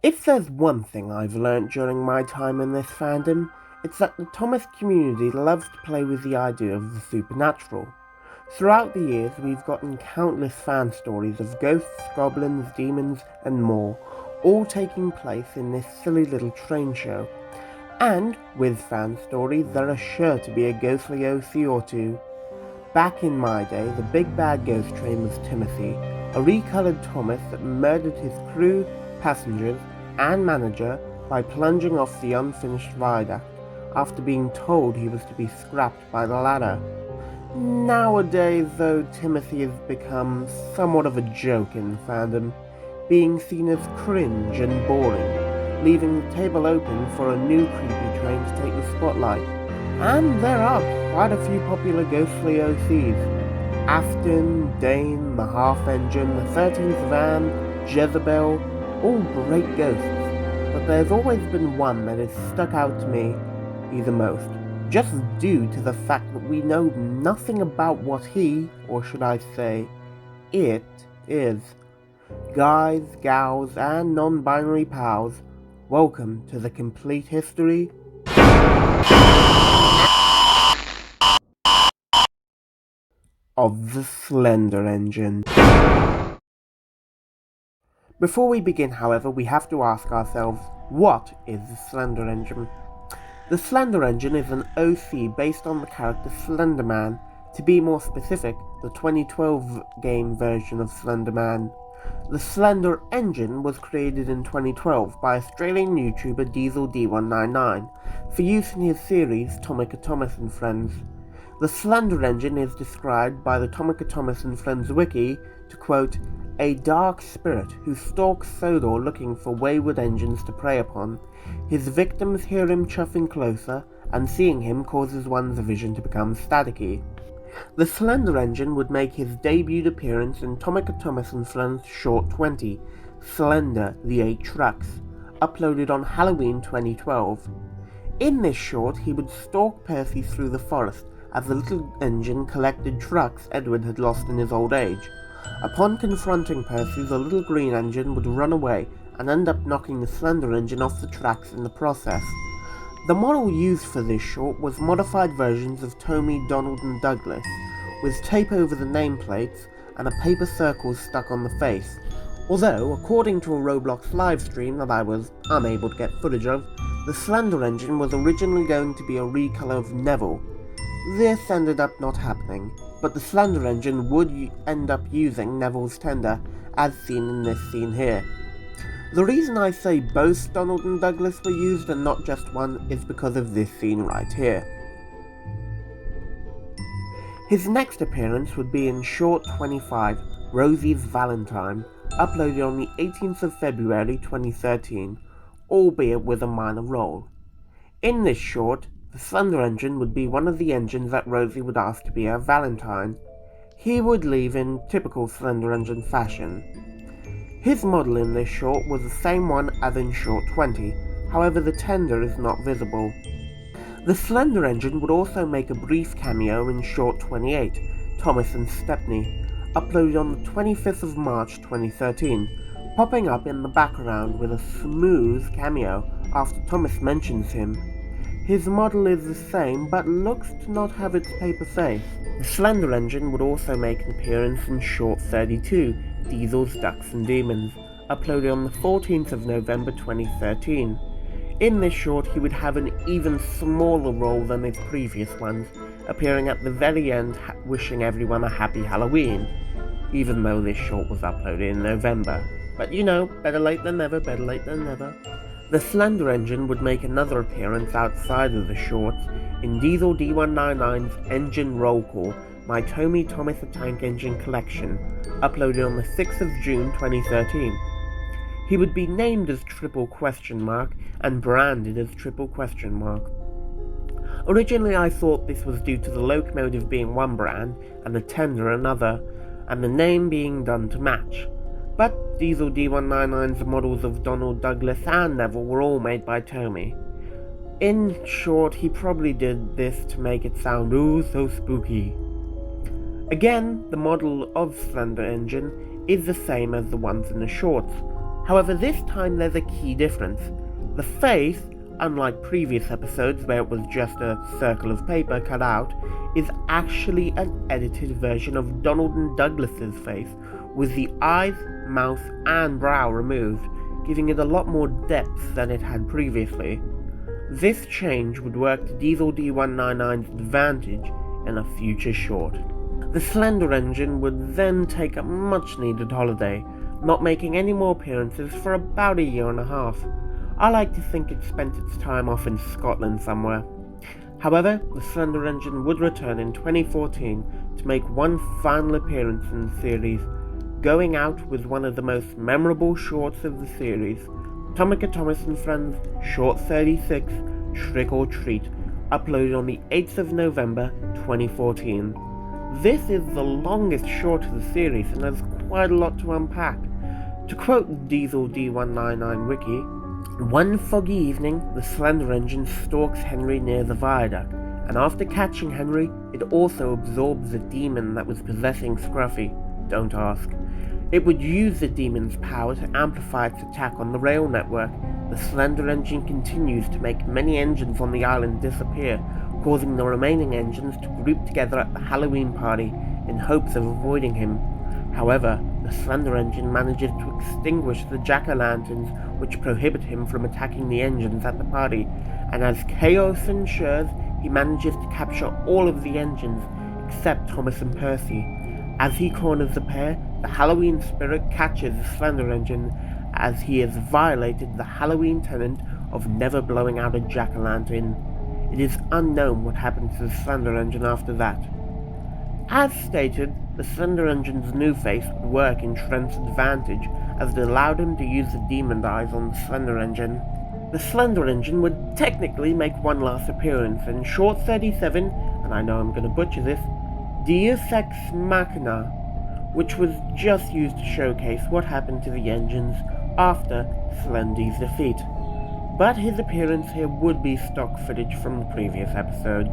If there's one thing I've learnt during my time in this fandom, it's that the Thomas community loves to play with the idea of the supernatural. Throughout the years, we've gotten countless fan stories of ghosts, goblins, demons, and more, all taking place in this silly little train show. And, with fan stories, there are sure to be a ghostly OC or two. Back in my day, the big bad ghost train was Timothy, a recoloured Thomas that murdered his crew, passengers, and manager by plunging off the unfinished viaduct after being told he was to be scrapped by the ladder. Nowadays, though, Timothy has become somewhat of a joke in fandom, being seen as cringe and boring, leaving the table open for a new creepy train to take the spotlight. And there are quite a few popular ghostly OCs. Afton, Dane, the Half-Engine, the 13th Van, Jezebel, all great ghosts, but there's always been one that has stuck out to me the most, just due to the fact that we know nothing about what he, or should I say, it is. Guys, gals, and non-binary pals, welcome to the complete history of the Slender engine. Before we begin, however, we have to ask ourselves, what is the Slender engine? The Slender engine is an OC based on the character Slender Man, to be more specific, the 2012 game version of Slender Man. The Slender engine was created in 2012 by Australian YouTuber DieselD199 for use in his series Tomica Thomas Friends. The Slender engine is described by the Tomica Thomas Friends Wiki to quote, "A dark spirit who stalks Sodor looking for wayward engines to prey upon. His victims hear him chuffing closer, and seeing him causes one's vision to become staticky." The Slender engine would make his debut appearance in Tomica Thomas Friends Short 20, Slender, the 8 Trucks, uploaded on Halloween 2012. In this short, he would stalk Percy through the forest as the little engine collected trucks Edward had lost in his old age. Upon confronting Percy, the little green engine would run away and end up knocking the Slender engine off the tracks in the process. The model used for this short was modified versions of Tommy, Donald and Douglas, with tape over the nameplates and a paper circle stuck on the face. Although, according to a Roblox livestream that I was unable to get footage of, the Slender engine was originally going to be a recolor of Neville. This ended up not happening, but the Slender engine would end up using Neville's tender, as seen in this scene here. The reason I say both Donald and Douglas were used and not just one is because of this scene right here. His next appearance would be in Short 25, Rosie's Valentine, uploaded on the 18th of February 2013, albeit with a minor role. In this short, the Slender engine would be one of the engines that Rosie would ask to be her Valentine. He would leave in typical Slender engine fashion. His model in this short was the same one as in Short 20, however the tender is not visible. The Slender engine would also make a brief cameo in Short 28, Thomas and Stepney, uploaded on the 25th of March 2013, popping up in the background with a smooth cameo after Thomas mentions him. His model is the same, but looks to not have its paper face. The Slender engine would also make an appearance in Short 32, Diesel's Ducks and Demons, uploaded on the 14th of November 2013. In this short, he would have an even smaller role than his previous ones, appearing at the very end wishing everyone a happy Halloween, even though this short was uploaded in November. But you know, better late than never, better late than never. The Slender engine would make another appearance outside of the shorts in DieselD199's Engine Roll Call, My Tommy Thomas the Tank Engine Collection, uploaded on the 6th of June 2013. He would be named as Triple Question Mark and branded as Triple Question Mark. Originally I thought this was due to the locomotive being one brand and the tender another, and the name being done to match. But DieselD199's models of Donald, Douglas and Neville were all made by Tommy. In short, he probably did this to make it sound ooh so spooky. Again, the model of Slender engine is the same as the ones in the shorts, However, this time there's a key difference. The face, unlike previous episodes where it was just a circle of paper cut out, is actually an edited version of Donald and Douglas's face, with the eyes, mouth, and brow removed, giving it a lot more depth than it had previously. This change would work to DieselD199's advantage in a future short. The Slender engine would then take a much-needed holiday, not making any more appearances for about a year and a half. I like to think it spent its time off in Scotland somewhere. However, the Slender engine would return in 2014 to make one final appearance in the series, going out with one of the most memorable shorts of the series, Tomica Thomas Friends Short 36, Trick or Treat, uploaded on the 8th of November 2014. This is the longest short of the series and has quite a lot to unpack. To quote DieselD199 Wiki, "One foggy evening, the Slender engine stalks Henry near the viaduct, and after catching Henry, it also absorbs the demon that was possessing Scruffy. Don't ask. It would use the demon's power to amplify its attack on the rail network. The Slender engine continues to make many engines on the island disappear, causing the remaining engines to group together at the Halloween party in hopes of avoiding him. However, the Slender engine manages to extinguish the jack-o'-lanterns which prohibit him from attacking the engines at the party, and as chaos ensures, he manages to capture all of the engines except Thomas and Percy. As he corners the pair, the Halloween spirit catches the Slender engine as he has violated the Halloween tenet of never blowing out a jack-o'-lantern. It is unknown what happened to the Slender engine after that. As stated, the Slender engine's new face would work in Trent's advantage as it allowed him to use the demon eyes on the Slender engine. The Slender engine would technically make one last appearance in Short 37, and I know I'm going to butcher this, Deus Ex Machina, which was just used to showcase what happened to the engines after Slendy's defeat. But his appearance here would be stock footage from the previous episode.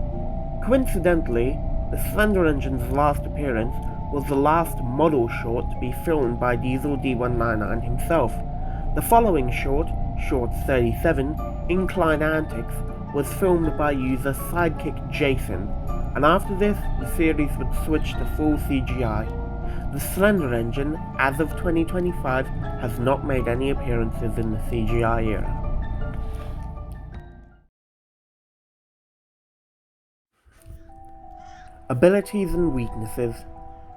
Coincidentally, the Slender engine's last appearance was the last model short to be filmed by DieselD199 himself. The following short, Short 37, Incline Antics, was filmed by user Sidekick Jason, and after this, the series would switch to full CGI. The Slender engine, as of 2025, has not made any appearances in the CGI era. Abilities and weaknesses.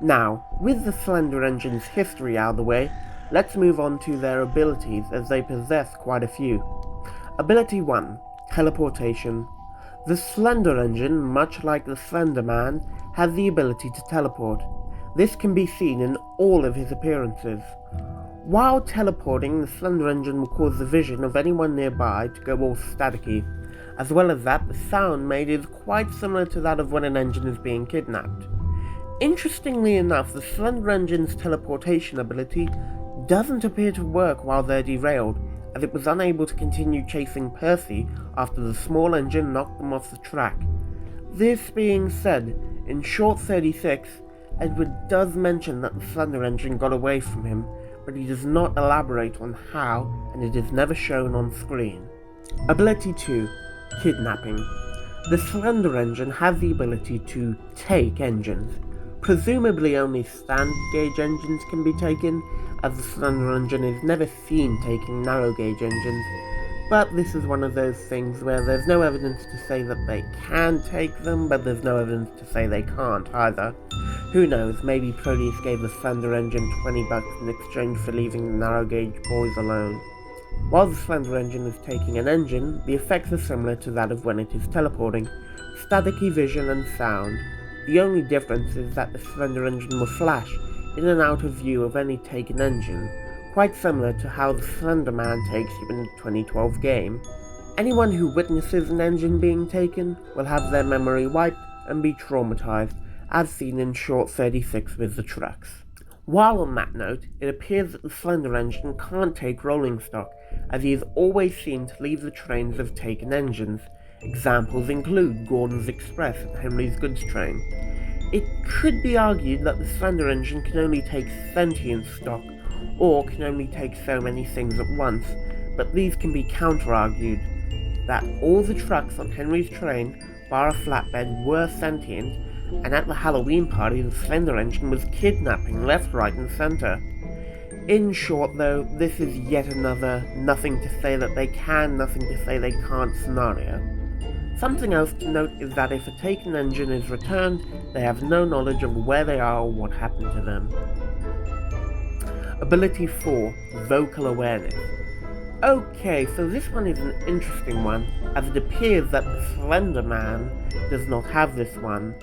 Now, with the Slender engine's history out of the way, let's move on to their abilities as they possess quite a few. Ability 1. Teleportation. The Slender engine, much like the Slender Man, has the ability to teleport. This can be seen in all of his appearances. While teleporting, the Slender engine will cause the vision of anyone nearby to go all staticky. As well as that, the sound made is quite similar to that of when an engine is being kidnapped. Interestingly enough, the Slender engine's teleportation ability doesn't appear to work while they're derailed, as it was unable to continue chasing Percy after the small engine knocked them off the track. This being said, in Short 36, Edward does mention that the Slender engine got away from him, but he does not elaborate on how, and it is never shown on screen. Ability 2. Kidnapping. The Slender engine has the ability to take engines. Presumably only standard gauge engines can be taken, as the Slender engine is never seen taking narrow gauge engines, but this is one of those things where there's no evidence to say that they can take them, but there's no evidence to say they can't either. Who knows, maybe Proteus gave the Slender engine $20 in exchange for leaving the narrow gauge boys alone. While the Slender engine is taking an engine, the effects are similar to that of when it is teleporting. Staticky vision and sound. The only difference is that the Slender engine will flash in and out of view of any taken engine, quite similar to how the Slender Man takes you in the 2012 game. Anyone who witnesses an engine being taken will have their memory wiped and be traumatized, as seen in Short 36 with the trucks. While on that note, it appears that the Slender engine can't take rolling stock, as he is always seen to leave the trains of taken engines. Examples include Gordon's Express and Henry's Goods train. It could be argued that the Slender engine can only take sentient stock, or can only take so many things at once, but these can be counter-argued that all the trucks on Henry's train, bar a flatbed, were sentient, and at the Halloween party the Slender engine was kidnapping left, right and centre. In short though, this is yet another nothing to say that they can, nothing to say they can't scenario. Something else to note is that if a taken engine is returned, they have no knowledge of where they are or what happened to them. Ability 4, Vocal Awareness. Okay, so this one is an interesting one, as it appears that the Slender Man does not have this one.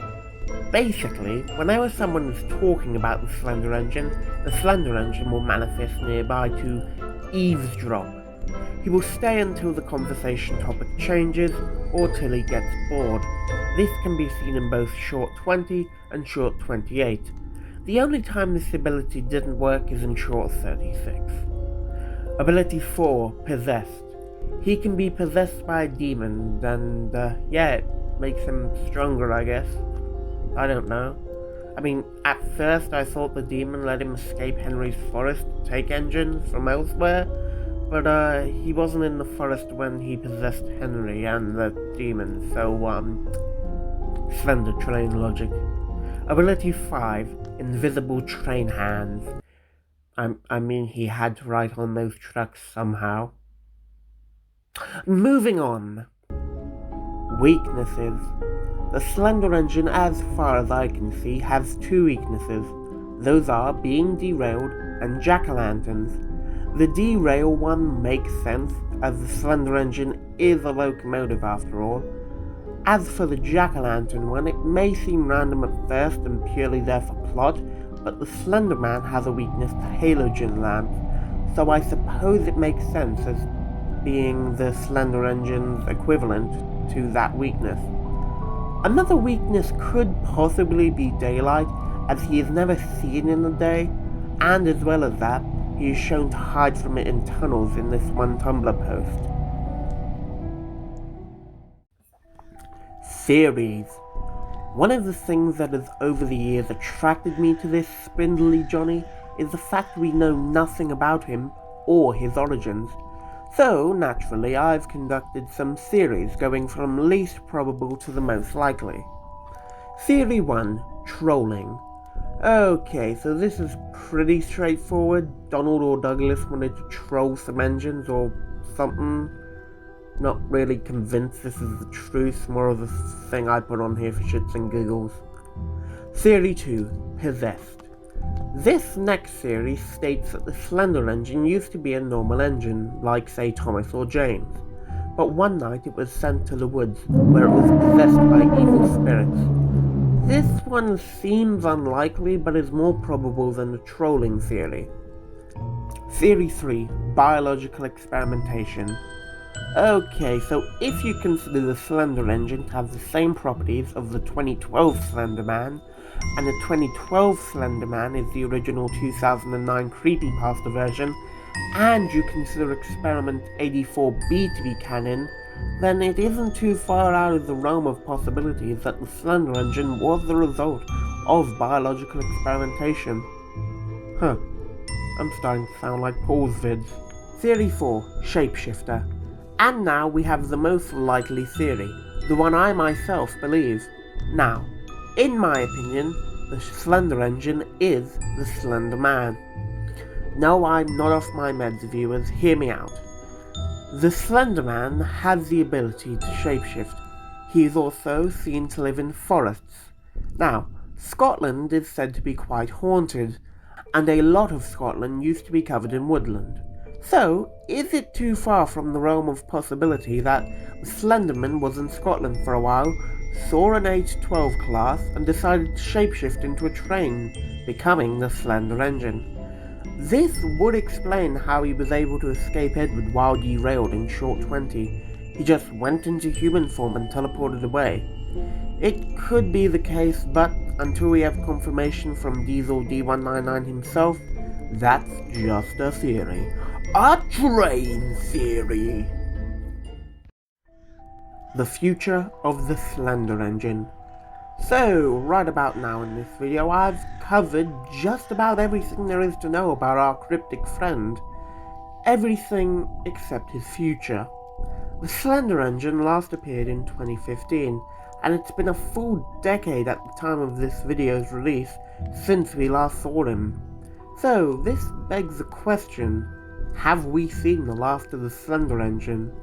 Basically, whenever someone is talking about the Slender engine will manifest nearby to eavesdrop. He will stay until the conversation topic changes or till he gets bored. This can be seen in both Short 20 and Short 28. The only time this ability didn't work is in Short 36. Ability 4, Possessed. He can be possessed by a demon, and it makes him stronger, I guess. I don't know. I mean, at first I thought the demon let him escape Henry's forest to take engines from elsewhere, but he wasn't in the forest when he possessed Henry and the demon, so Slender train logic. Ability 5, Invisible Train Hands. I mean, he had to write on those trucks somehow. Moving on. Weaknesses. The Slender engine, as far as I can see, has 2 weaknesses. Those are being derailed and jack-o'-lanterns. The derail one makes sense, as the Slender engine is a locomotive after all. As for the jack-o'-lantern one, it may seem random at first and purely there for plot, but the Slender Man has a weakness to halogen lamps, so I suppose it makes sense as being the Slender engine's equivalent to that weakness. Another weakness could possibly be daylight, as he is never seen in the day, and as well as that, he is shown to hide from it in tunnels in this one Tumblr post. Theories. One of the things that has over the years attracted me to this spindly Johnny is the fact we know nothing about him or his origins. So, naturally, I've conducted some theories going from least probable to the most likely. Theory 1, Trolling. Okay, so this is pretty straightforward. Donald or Douglas wanted to troll some engines or something. Not really convinced this is the truth, more of a thing I put on here for shits and giggles. Theory 2, Possessed. This next theory states that the Slender engine used to be a normal engine, like say Thomas or James, but one night it was sent to the woods, where it was possessed by evil spirits. This one seems unlikely, but is more probable than the trolling theory. Theory 3, Biological Experimentation. Okay, so if you consider the Slender engine to have the same properties of the 2012 Slender Man, and the 2012 Slender Man is the original 2009 creepypasta version, and you consider Experiment 84B to be canon, then it isn't too far out of the realm of possibilities that the Slender engine was the result of biological experimentation. I'm starting to sound like Paul's vids. Theory 4, Shapeshifter. And now we have the most likely theory, the one I myself believe. Now, in my opinion, the Slender engine is the Slender Man. No, I'm not off my meds, viewers, hear me out. The Slender Man has the ability to shapeshift. He is also seen to live in forests. Now, Scotland is said to be quite haunted, and a lot of Scotland used to be covered in woodland. So, is it too far from the realm of possibility that the Slenderman was in Scotland for a while, saw an 8-12 class, and decided to shapeshift into a train, becoming the Slender engine? This would explain how he was able to escape Edward while derailed in Short 20. He just went into human form and teleported away. It could be the case, but until we have confirmation from DieselD199 himself, that's just a theory. A train theory! The future of the Slender engine. So, right about now in this video, I've covered just about everything there is to know about our cryptic friend. Everything except his future. The Slender engine last appeared in 2015, and it's been a full decade at the time of this video's release since we last saw him. So, this begs the question, have we seen the last of the Slender engine?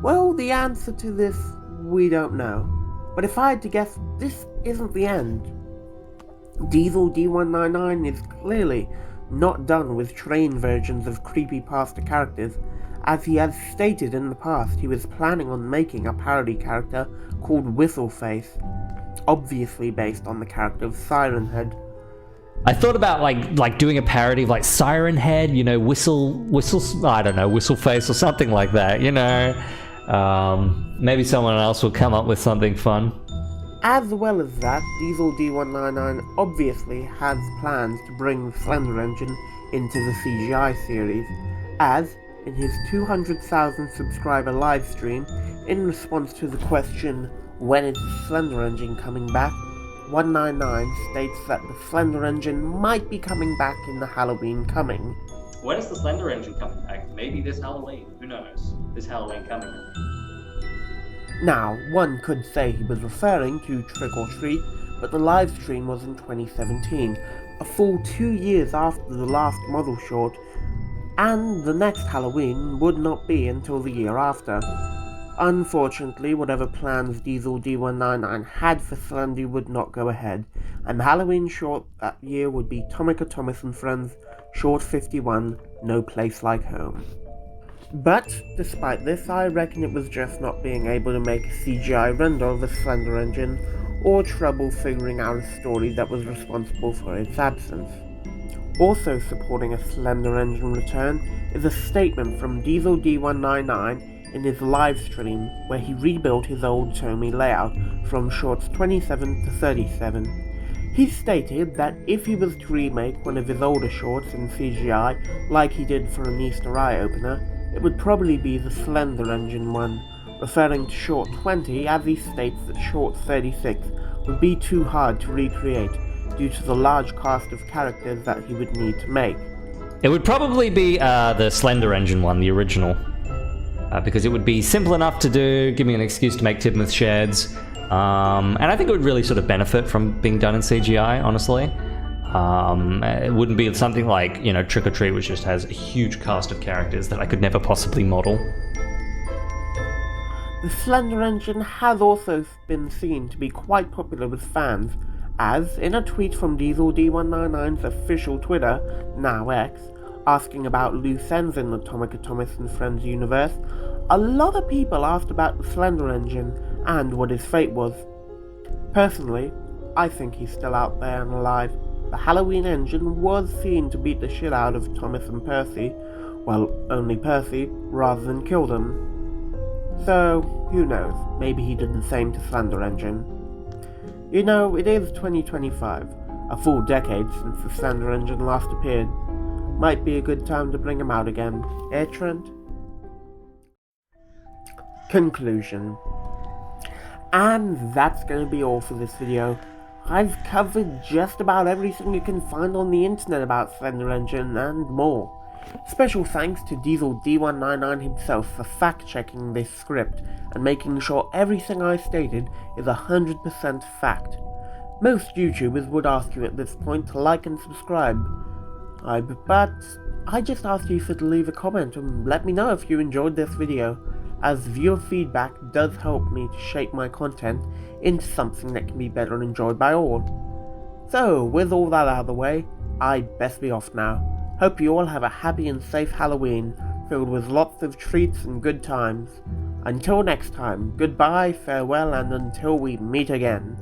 Well, the answer to this, we don't know. But if I had to guess, this isn't the end. DieselD199 is clearly not done with trained versions of creepypasta characters, as he has stated in the past he was planning on making a parody character called Whistleface, obviously based on the character of Siren Head. I thought about like doing a parody of like Siren Head, you know, I don't know, Whistleface or something like that, you know. Maybe someone else will come up with something fun. As well as that, DieselD199 obviously has plans to bring the Slender engine into the CGI series, as, in his 200,000 subscriber livestream, in response to the question, when is the Slender engine coming back, 199 states that the Slender engine might be coming back in the Halloween coming. When is the Slender engine coming back? Maybe this Halloween. Who knows? This Halloween coming. Now, one could say he was referring to Trick or Treat, but the livestream was in 2017, a full 2 years after the last model short, and the next Halloween would not be until the year after. Unfortunately, whatever plans DieselD199 had for Slender would not go ahead, and the Halloween short that year would be Tomica Thomas Friends, Short 51, No Place Like Home. But, despite this, I reckon it was just not being able to make a CGI render of the Slender engine, or trouble figuring out a story that was responsible for its absence. Also supporting a Slender engine return is a statement from DieselD199 in his live stream where he rebuilt his old Tomy layout from shorts 27 to 37. He stated that if he was to remake one of his older shorts in CGI like he did for an Easter eye opener, it would probably be the Slender engine one, referring to short 20 as he states that short 36 would be too hard to recreate due to the large cast of characters that he would need to make. It would probably be the Slender engine one, the original. Because it would be simple enough to do, give me an excuse to make Tidmouth sheds, and I think it would really sort of benefit from being done in CGI, honestly. It wouldn't be something like, you know, Trick or Treat, which just has a huge cast of characters that I could never possibly model. The Slender engine has also been seen to be quite popular with fans, as, in a tweet from DieselD199's official Twitter, now X, asking about loose ends in the Tomica Thomas Friends universe, a lot of people asked about the Slender engine and what his fate was. Personally, I think he's still out there and alive. The Halloween engine was seen to beat the shit out of Thomas and Percy, well, only Percy, rather than kill them. So, who knows, maybe he did the same to Slender engine. You know, it is 2025, a full decade since the Slender engine last appeared. Might be a good time to bring him out again, eh, Trent? Conclusion. And that's going to be all for this video. I've covered just about everything you can find on the internet about Slender engine and more. Special thanks to DieselD199 himself for fact-checking this script and making sure everything I stated is 100% fact. Most YouTubers would ask you at this point to like and subscribe. But I just asked you to leave a comment and let me know if you enjoyed this video, as viewer feedback does help me to shape my content into something that can be better enjoyed by all. So, with all that out of the way, I'd best be off now. Hope you all have a happy and safe Halloween, filled with lots of treats and good times. Until next time, goodbye, farewell, and until we meet again.